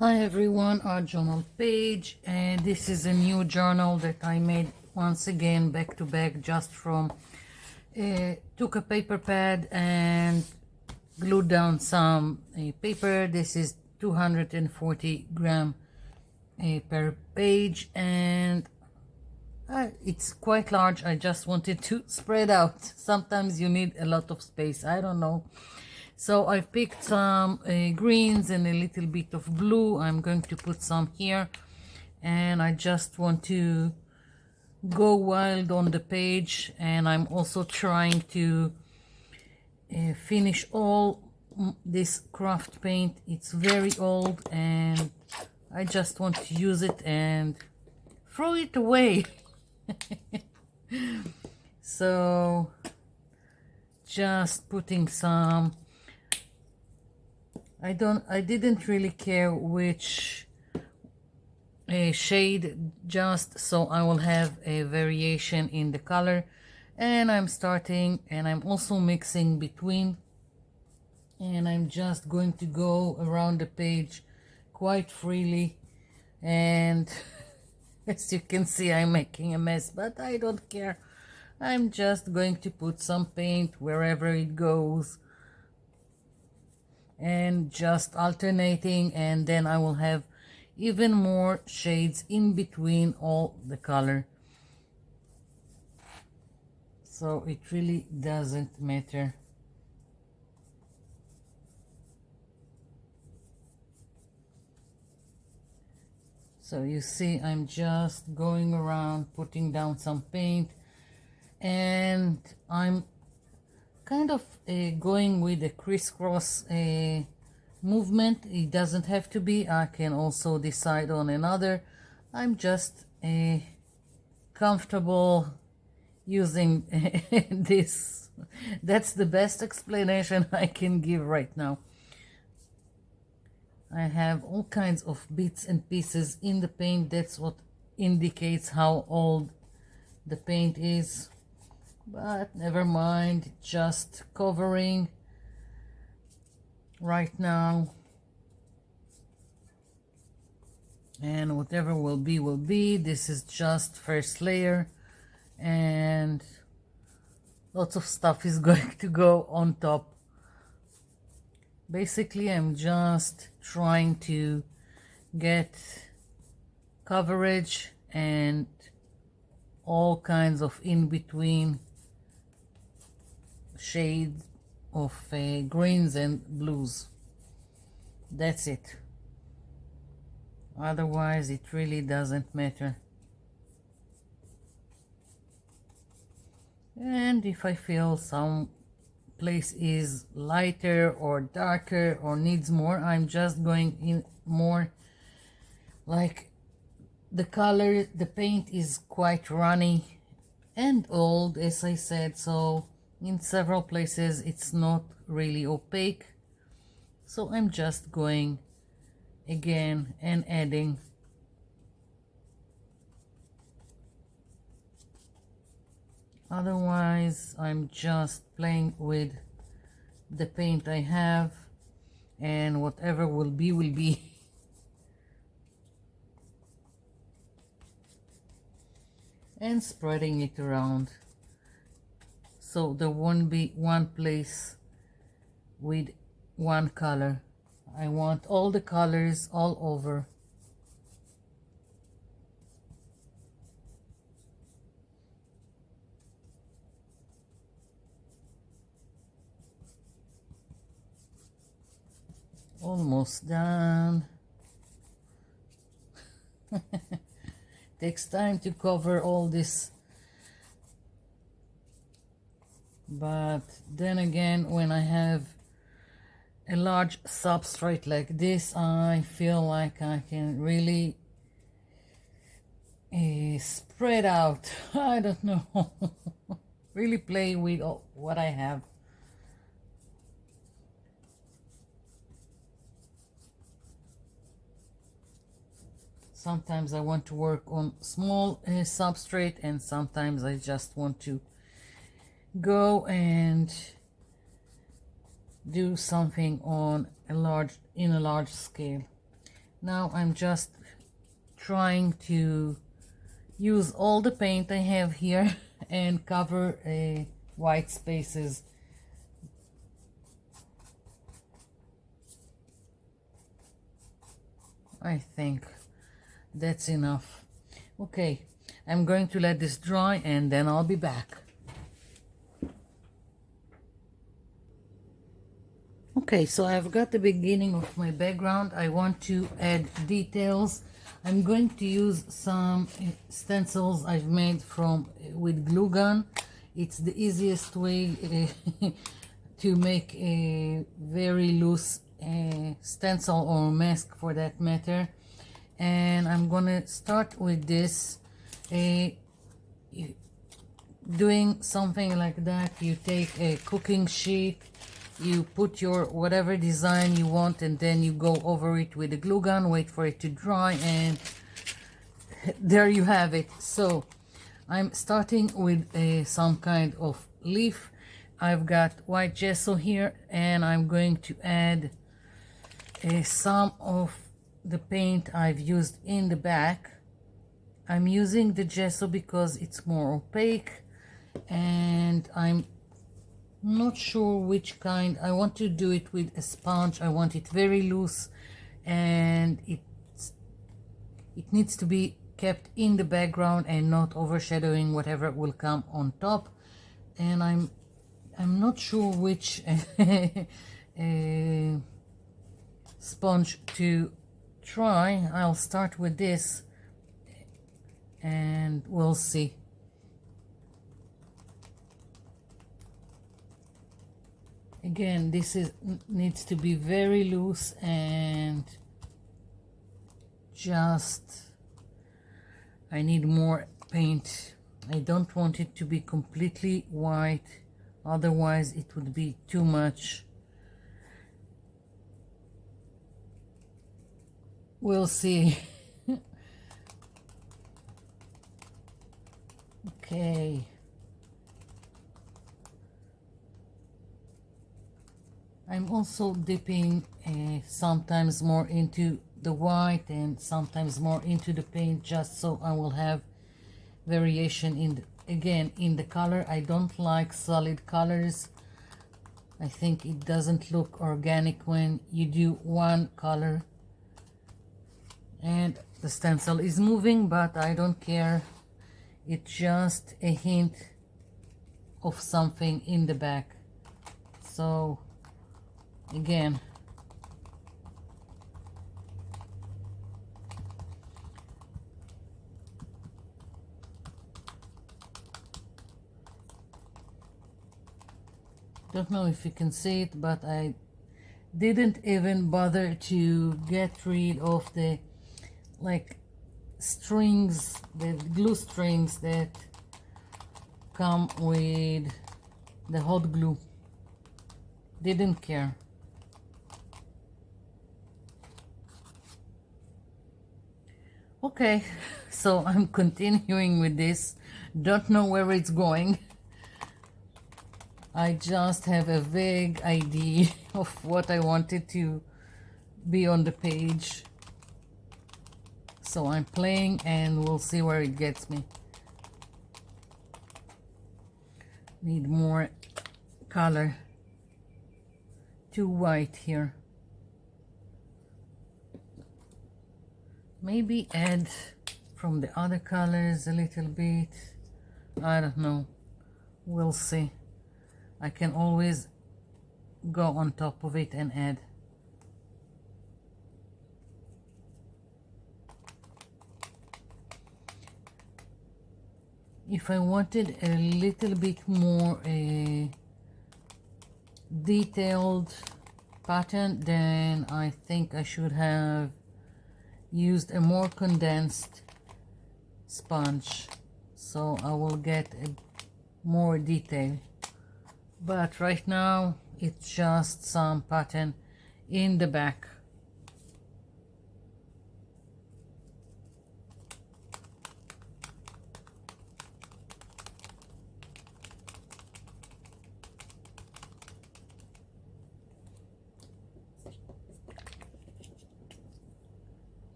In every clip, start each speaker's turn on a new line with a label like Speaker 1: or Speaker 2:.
Speaker 1: Hi everyone, our journal page, and this is a new journal that I made once again back to back just from took a paper pad and glued down some paper. This is 240 gram per page, and it's quite large. I just wanted to spread out. Sometimes you need a lot of space, I don't know. So I've picked some greens and a little bit of blue. I'm going to put some here, and I just want to go wild on the page, and I'm also trying to finish all this craft paint. It's very old and I just want to use it and throw it away. So just putting some, I didn't really care which shade, just so I will have a variation in the color. And I'm starting, and I'm also mixing between, and I'm just going to go around the page quite freely. And as you can see, I'm making a mess, but I don't care. I'm just going to put some paint wherever it goes and just alternating, and then I will have even more shades in between all the color, so it really doesn't matter. So you see, I'm just going around putting down some paint, and I'm kind of going with a crisscross movement. It doesn't have to be. I can also decide on another. I'm just comfortable using this. That's the best explanation I can give right now. I have all kinds of bits and pieces in the paint. That's what indicates how old the paint is. But never mind, just covering right now, and whatever will be will be. This is just first layer, and lots of stuff is going to go on top. Basically, I'm just trying to get coverage and all kinds of in-between shades of greens and blues. That's it. Otherwise it really doesn't matter. And if I feel some place is lighter or darker or needs more, I'm just going in more. Like the color, the paint is quite runny and old, as I said, so in several places it's not really opaque, so I'm just going again and adding. Otherwise I'm just playing with the paint I have, and whatever will be will be. And spreading it around, so there won't be one place with one color. I want all the colors all over. Almost done. Takes time to cover all this, but then again, when I have a large substrate like this, I feel like I can really spread out. I don't know. Really play with what I have. Sometimes I want to work on small substrate, and sometimes I just want to go and do something on a large scale. Now I'm just trying to use all the paint I have here and cover white spaces. I think that's enough. Okay, I'm going to let this dry and then I'll be back. Okay, so I've got the beginning of my background. I want to add details. I'm going to use some stencils I've made with glue gun. It's the easiest way to make a very loose stencil or mask for that matter. And I'm gonna start with this. Doing something like that, you take a cooking sheet, you put your whatever design you want, and then you go over it with a glue gun, wait for it to dry, and there you have it. So I'm starting with some kind of leaf. I've got white gesso here, and I'm going to add some of the paint I've used in the back. I'm using the gesso because it's more opaque, and I'm not sure which kind. I want to do it with a sponge. I want it very loose, and it needs to be kept in the background and not overshadowing whatever will come on top. And I'm not sure which sponge to try. I'll start with this and we'll see. Again, this needs to be very loose, and I need more paint. I don't want it to be completely white, otherwise it would be too much. We'll see. Okay. I'm also dipping sometimes more into the white and sometimes more into the paint, just so I will have variation in the color. I don't like solid colors. I think it doesn't look organic when you do one color. And the stencil is moving, but I don't care. It's just a hint of something in the back. So again, don't know if you can see it, but I didn't even bother to get rid of the strings, the glue strings that come with the hot glue. Didn't care. Okay, so I'm continuing with this. Don't know where it's going. I just have a vague idea of what I wanted to be on the page. So I'm playing and we'll see where it gets me. Need more color. Too white here. Maybe add from the other colors a little bit. I don't know. We'll see. I can always go on top of it and add. If I wanted a little bit more detailed pattern, then I think I should have used a more condensed sponge, so I will get more detail. But right now it's just some pattern in the back.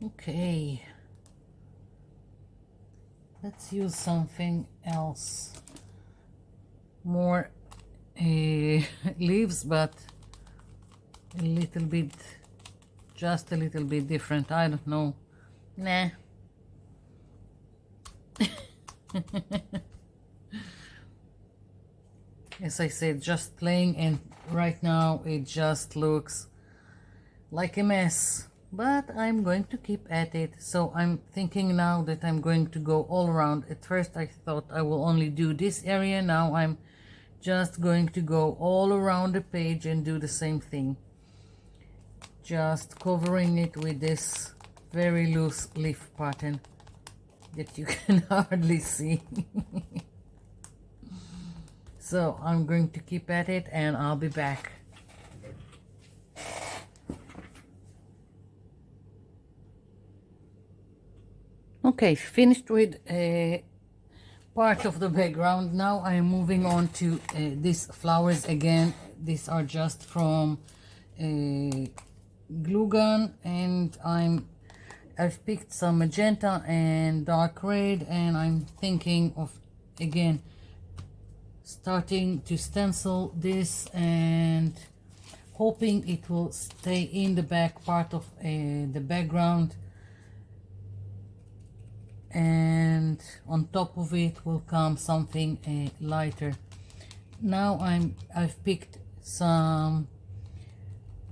Speaker 1: Okay, let's use something else, more leaves, but a little bit, just a little bit different. I don't know. Nah. As I said, just playing, and right now it just looks like a mess, but I'm going to keep at it. So I'm thinking now that I'm going to go all around. At first I thought I will only do this area. Now I'm just going to go all around the page and do the same thing, just covering it with this very loose leaf pattern that you can hardly see. So I'm going to keep at it and I'll be back. Okay, finished with a part of the background. Now I am moving on to these flowers again. These are just from a glue gun, and I've picked some magenta and dark red, and I'm thinking of again starting to stencil this and hoping it will stay in the back part of the background, and on top of it will come something lighter. Now I've picked some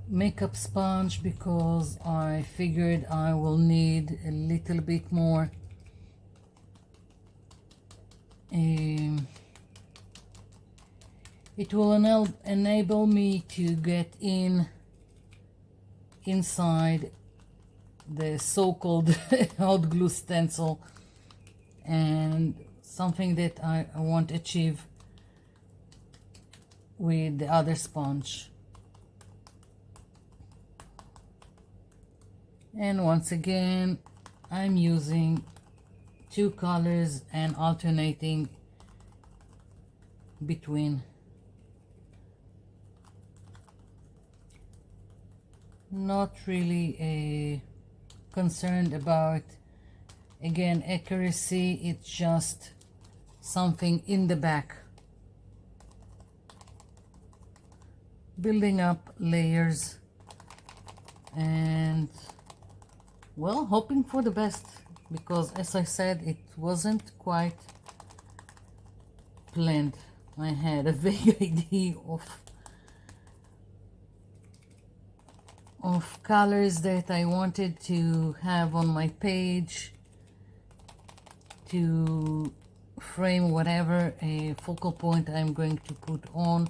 Speaker 1: makeup sponge because I figured I will need a little bit more it will enable me to get inside the so-called hot glue stencil, and something that I want to achieve with the other sponge. And once again I'm using two colors and alternating between. Not really concerned about again accuracy, it's just something in the back, building up layers and, well, hoping for the best, because as I said, it wasn't quite planned. I had a vague idea of colors that I wanted to have on my page to frame whatever a focal point I'm going to put on,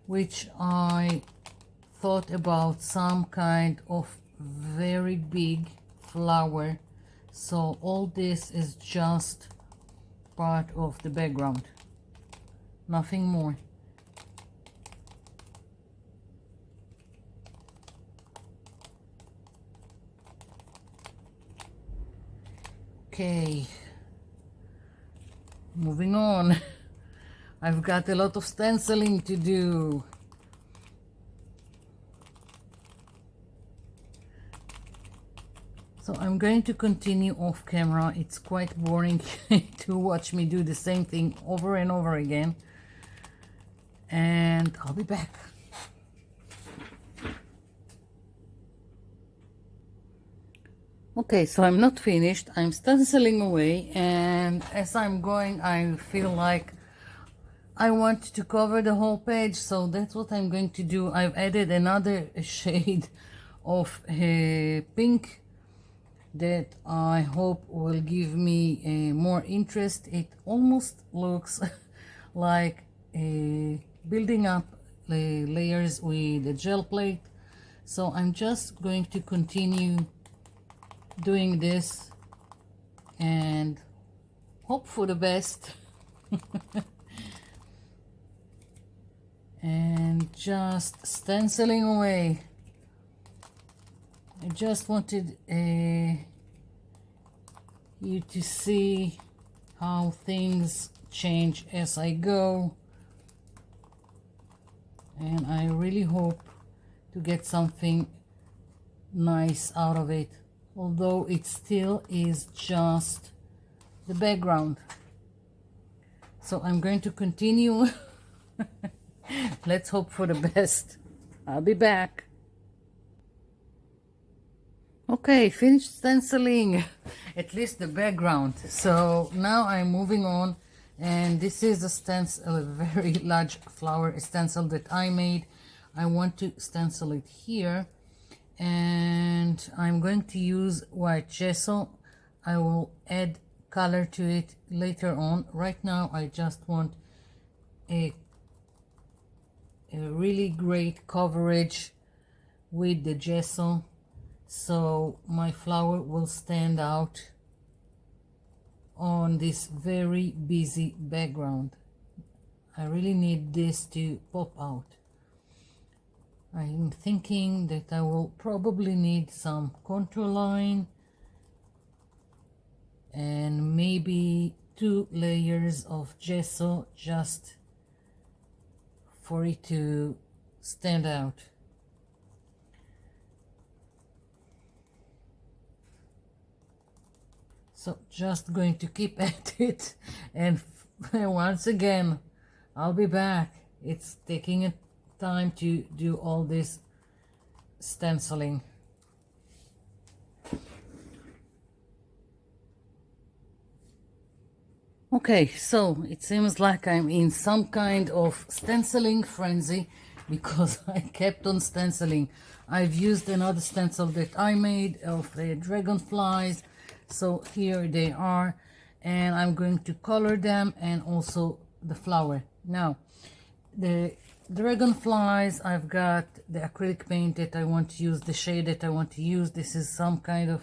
Speaker 1: which I thought about some kind of very big flower. So all this is just part of the background, nothing more. Okay, moving on. I've got a lot of stenciling to do. So I'm going to continue off camera. It's quite boring to watch me do the same thing over and over again. And I'll be back. Okay, so I'm not finished. I'm stenciling away, and as I'm going I feel like I want to cover the whole page, so that's what I'm going to do. I've added another shade of pink that I hope will give me more interest. It almost looks like building up layers with a gel plate, so I'm just going to continue doing this and hope for the best. And just stenciling away. I just wanted you to see how things change as I go, and I really hope to get something nice out of it. although it still is just the background. So I'm going to continue. Let's hope for the best. I'll be back. Okay, finished stenciling, at least the background. So now I'm moving on, and this is a stencil, a very large flower stencil that I made. I want to stencil it here, and I'm going to use white gesso. I will add color to it later on. Right now I just want a really great coverage with the gesso, so my flower will stand out on this very busy background. I really need this to pop out. I'm thinking that I will probably need some contour line and maybe 2 layers of gesso just for it to stand out. So just going to keep at it, and once again I'll be back. It's taking a time to do all this stenciling. Okay, so it seems like I'm in some kind of stenciling frenzy because I kept on stenciling. I've used another stencil that I made of dragonflies, so here they are, and I'm going to color them and also the flower. Now, the dragonflies, I've got the acrylic paint that I want to use, the shade that I want to use. This is some kind of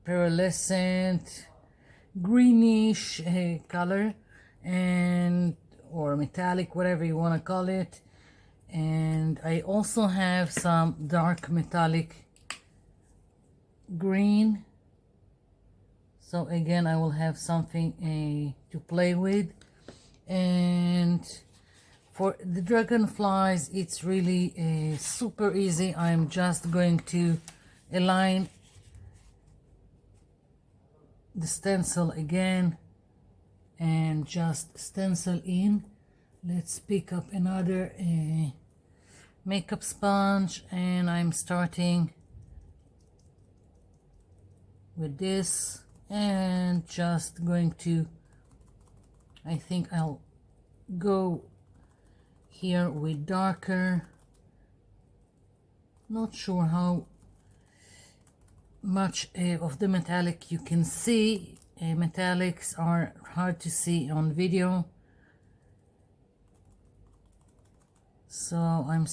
Speaker 1: pearlescent greenish color, and or metallic, whatever you want to call it. And I also have some dark metallic green, so again I will have something to play with. And for the dragonflies, it's really super easy. I'm just going to align the stencil again and just stencil in. Let's pick up another makeup sponge, and I'm starting with this and just going to, I think I'll go here with darker. Not sure how much of the metallic you can see. Metallics are hard to see on video, so I'm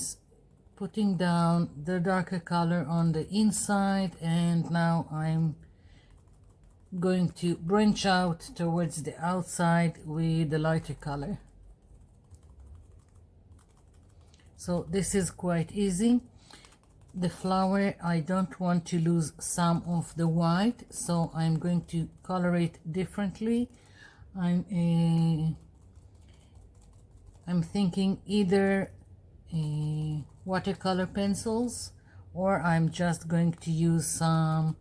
Speaker 1: putting down the darker color on the inside, and now I'm going to branch out towards the outside with the lighter color. So this is quite easy. The flower, I don't want to lose some of the white, so I'm going to color it differently. I'm thinking either watercolor pencils, or I'm just going to use some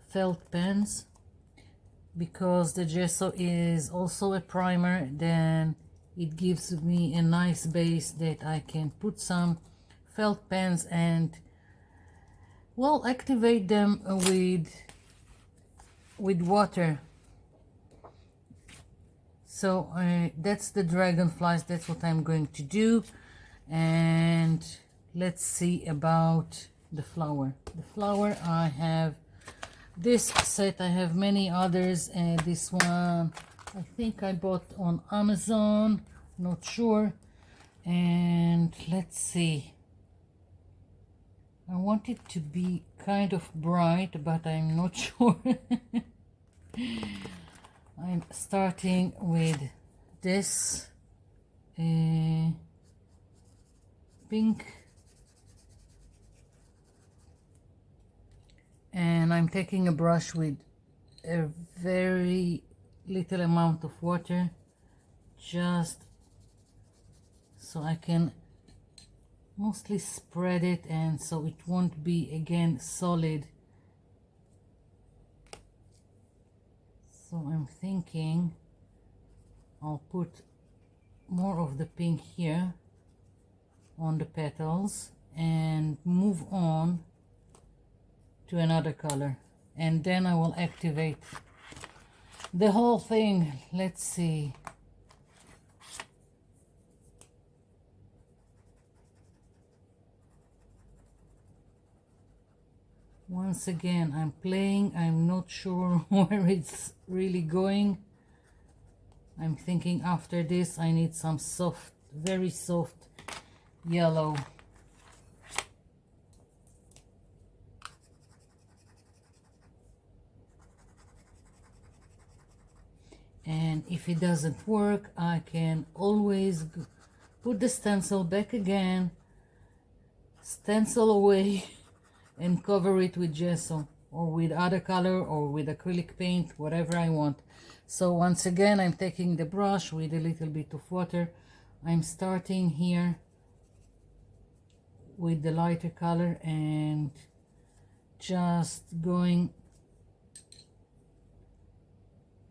Speaker 1: felt pens, because the gesso is also a primer. Then it gives me a nice base that I can put some felt pens and, well, activate them with water. So that's the dragonflies, that's what I'm going to do. And let's see about the flower. The flower, I have this set, I have many others, and this one I think I bought on Amazon, not sure. And let's see, I want it to be kind of bright, but I'm not sure. I'm starting with this pink, and I'm taking a brush with a very little amount of water, just so I can mostly spread it, and so it won't be again solid. So I'm thinking I'll put more of the pink here on the petals and move on to another color, and then I will activate the whole thing. Let's see. Once again, I'm playing. I'm not sure where it's really going. I'm thinking after this I need some soft, very soft yellow. And if it doesn't work, I can always put the stencil back again, stencil away, and cover it with gesso or with other color or with acrylic paint, whatever I want. So once again, I'm taking the brush with a little bit of water. I'm starting here with the lighter color and just going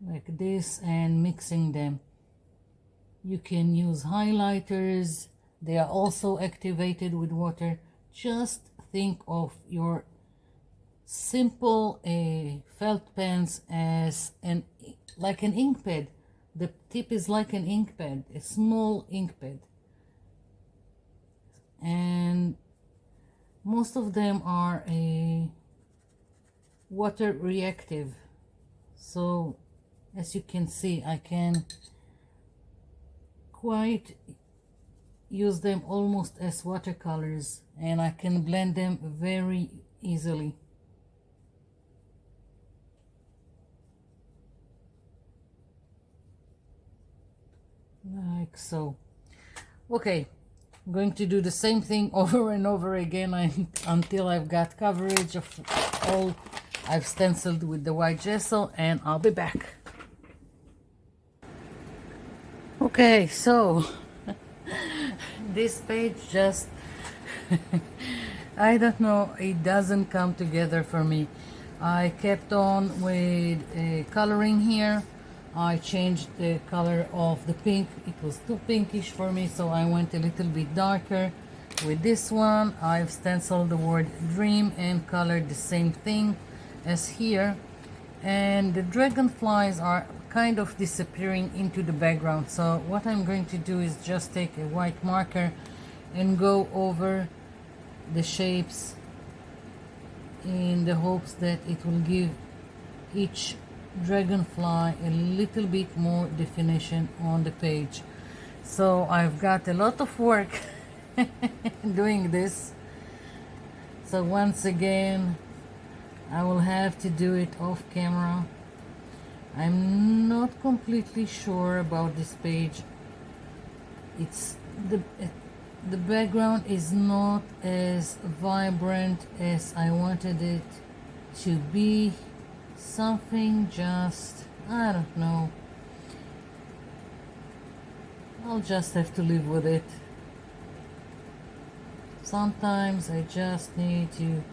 Speaker 1: like this and mixing them. You can use highlighters, they are also activated with water. Just think of your simple felt pens as like an ink pad. The tip is like an ink pad, a small ink pad, and most of them are water reactive. So as you can see, I can quite use them almost as watercolors, and I can blend them very easily. Like so. Okay, I'm going to do the same thing over and over again until I've got coverage of all I've stenciled with the white gesso, and I'll be back. Okay, so this page just I don't know, it doesn't come together for me. I kept on with coloring here. I changed the color of the pink. It was too pinkish for me, so I went a little bit darker. With this one, I've stenciled the word dream and colored the same thing as here. And the dragonflies are kind of disappearing into the background. So what I'm going to do is just take a white marker and go over the shapes in the hopes that it will give each dragonfly a little bit more definition on the page. So I've got a lot of work doing this. So once again, I will have to do it off camera. I'm not completely sure about this page. It's the background is not as vibrant as I wanted it to be. Something just, I don't know. I'll just have to live with it. Sometimes I just need to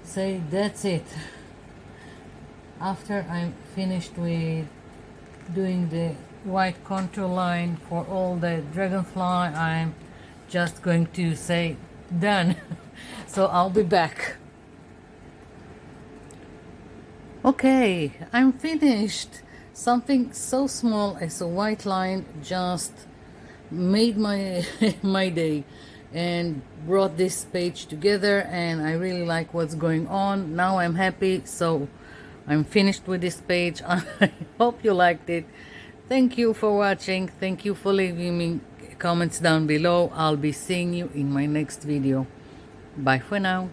Speaker 1: say that's it. After I'm finished with doing the white contour line for all the dragonfly, I'm just going to say done. So I'll be back. Okay, I'm finished. Something so small as a white line just made my my day and brought this page together, and I really like what's going on. Now I'm happy, so I'm finished with this page. I hope you liked it. Thank you for watching. Thank you for leaving me comments down below. I'll be seeing you in my next video. Bye for now.